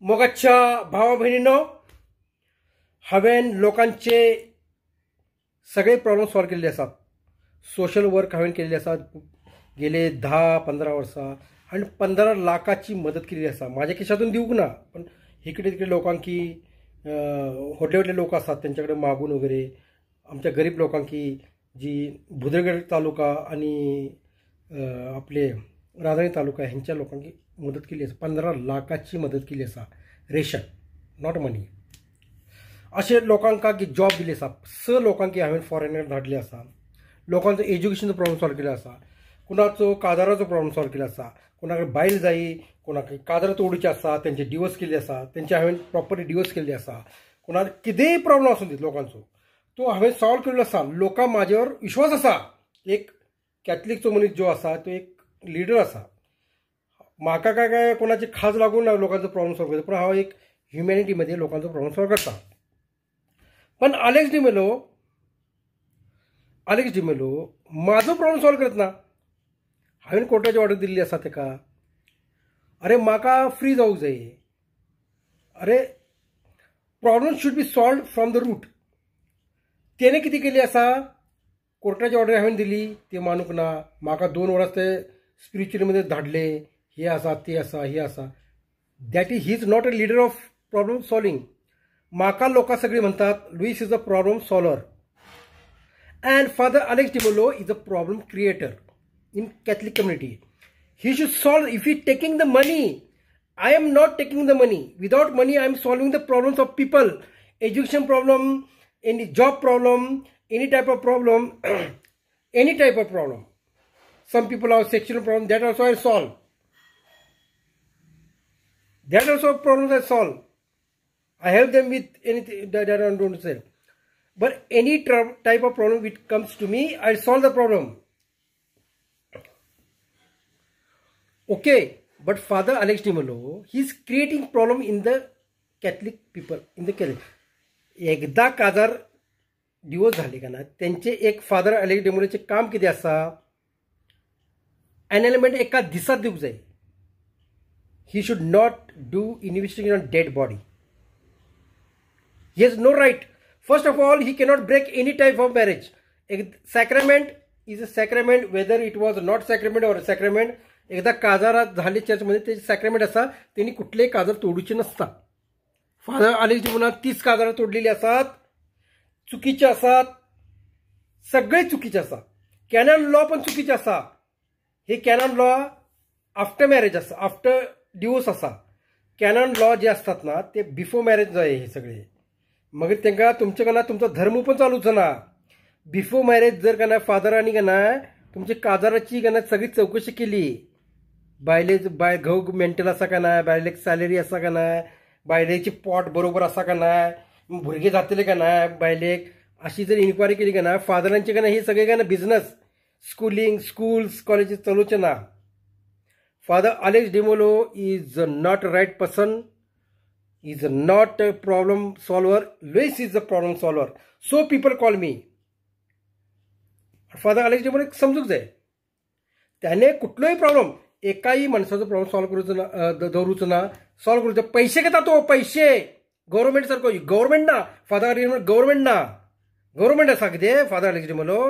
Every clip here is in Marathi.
मोगाच्या भावा बहिणींनो, हांवें लोकांचे सगळे प्रॉब्लेम सॉल्व केलेले आसात. सोशल वर्क हांवें केलेले आसात गेले 10-15 वर्सां आणि 15 लाखाची मदत केलेली आसा. माझ्या खिशातून दिवूंक ना, पण इकडे तिकडे लोकांकी व्हडले व्हडले लोक असतात त्यांच्याकडे मागून वगैरे आमच्या गरीब लोकांकी जी भुदरगड तालुका आणि आपले राजधानी तालुका ह्यांच्या लोकांकी मदत केली आसा. 15 लाखाची मदत केली आसा. रेशन नॉट मनी. असे लोकांका जॉब दिले आसा. लोकांकी हांवें फॉरेनर धाडले आसा. लोकांचो एज्युकेशनचो प्रॉब्लेम सॉल्व केलो आसा. कुणाचो काजाराचो प्रॉब्लेम सॉल्व केलो आसा. कोणाक बायल जायी, कोणाक काजार तोडूचे आसा, तेंचे डिवोर्स केले आसा, तेंचे हांवें प्रॉपरली डिवोर्स केल्ले आसा. कोणाक कितेंय प्रॉब्लेम आसूं दी लोकांचो, तो हांवें सॉल्व केल्लो आसा. लोकांक म्हाजेवर विश्वास आसा. एक कॅथलीकचो मनीस जो आसा तो एक लिडर आसा. म्हाका काय कोणाची खाज लागून ना लोकांचो प्रॉब्लेम सॉल्व करता, पण हांव एक ह्युमॅनिटीमध्ये लोकांचो प्रॉब्लेम सॉल्व करता. पण अलेक्स डिमेलो माझो प्रॉब्लेम सॉल्व करत ना. हांवें कोर्टाची ऑर्डर दिल्ली आसा ताका. अरे म्हाका फ्री जावंक जाय. अरे problem should be solved from the root. तेणे कितें केली आसा, कोर्टाची ऑर्डर हांवें दिली, ती मानूंक ना. म्हाका 2 वरां ते स्पिरिच्युअलीमध्ये धाडले. हे आसा, ते आसा, हे आसा. That is he is not a leader of problem solving. म्हाका लोकां सगळीं म्हणटात Louis is a problem solver. And father Alex D'Mello is a problem creator in Catholic community. He should solve. If he taking the money, I am not taking the money. Without money, I am solving the problems of people. Education problem, any job problem, any type of problem, any type of problem. Some people have sexual problem, that also I solve. That also problems I solve. I help them with anything that I don't say. But any type of problem which comes to me, I solve the problem. Okay, but Father Alex DeMello, he is creating problem in the Catholic people, in the Catholic. एकदा काजार डिवोर्स झाले का ना, त्यांचे एक फादर अलेक्स डेमोलोचे काम किती आसा, एनालिमेंट एका दिसात दिवंक जाय. He should not do investigation on dead body. He has no right. First of all, he cannot break any type of marriage. एक sacrament is a sacrament, whether it was not sacrament or sacrament. एकदा काजारात झाले चर्चमध्ये ते सॅक्रेमेंट आसा, त्यांनी कुठलेही काजार तोडूचे नसता. फादर अलेक्स डिमेलो 30 काजारां तोडलेली असतात. चुकीचे असतात, सगळे चुकीचे आसा. कॅनन लॉ पण चुकीचे आसा. हे कॅनन लॉ आफ्टर मॅरेज आसा, आफ्टर डिवोर्स आसा. कॅनन लॉ जे असतात ना ते बिफोर मॅरेज जाय. हे सगळे मग तांकां तुमचे कना तुमचा धर्म पण चालूच ना. बिफोर मॅरेज जर का ना फादरांनी का ना तुमची काजाराची का ना सगळी चौकशी केली, घोग मेंटल आसा का ना, बायलेक सॅलरी आसा का ना, बायलेची पोट बरोबर आसा का ना, भुरगे जातले का ना बायलेक, अशी जर इन्क्वायरी केली का ना, फादरांचे का ना हे सगळे का ना बिझनेस, स्कूल्स कॉलेजेस चलूचे ना. Father Alex D'Mello is not a right person, is not a problem solver. Louis is a problem solver. So people call me. Father Alex D'Mello समजूक जाय, त्याने कुठलोही प्रॉब्लेम, एकाही माणसाचा प्रॉब्लेम सॉल्व करूचो ना, दवरूचो ना, सॉल्व करूचो. पैसे घेता तो, पैसे गव्हर्नमेंट सारको. गव्हर्नमेंट ना फादर अलेक्स डिमेलो, गव्हर्नमेंट ना. गव्हर्नमेंट आसा कितें फादर अलेक्स डिमेलो?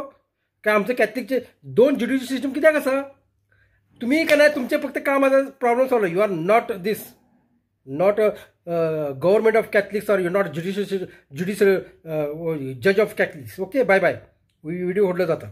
काय आमचे कॅथलिकचे 2 ज्युडिशियल सिस्टम कित्याक आसा? तुम्ही काय तुमचे फक्त काम आसा problem solve. You are not this, not government of Catholics, or you not judicial जज of Catholics. Okay, bye bye. Video होडलो जाता.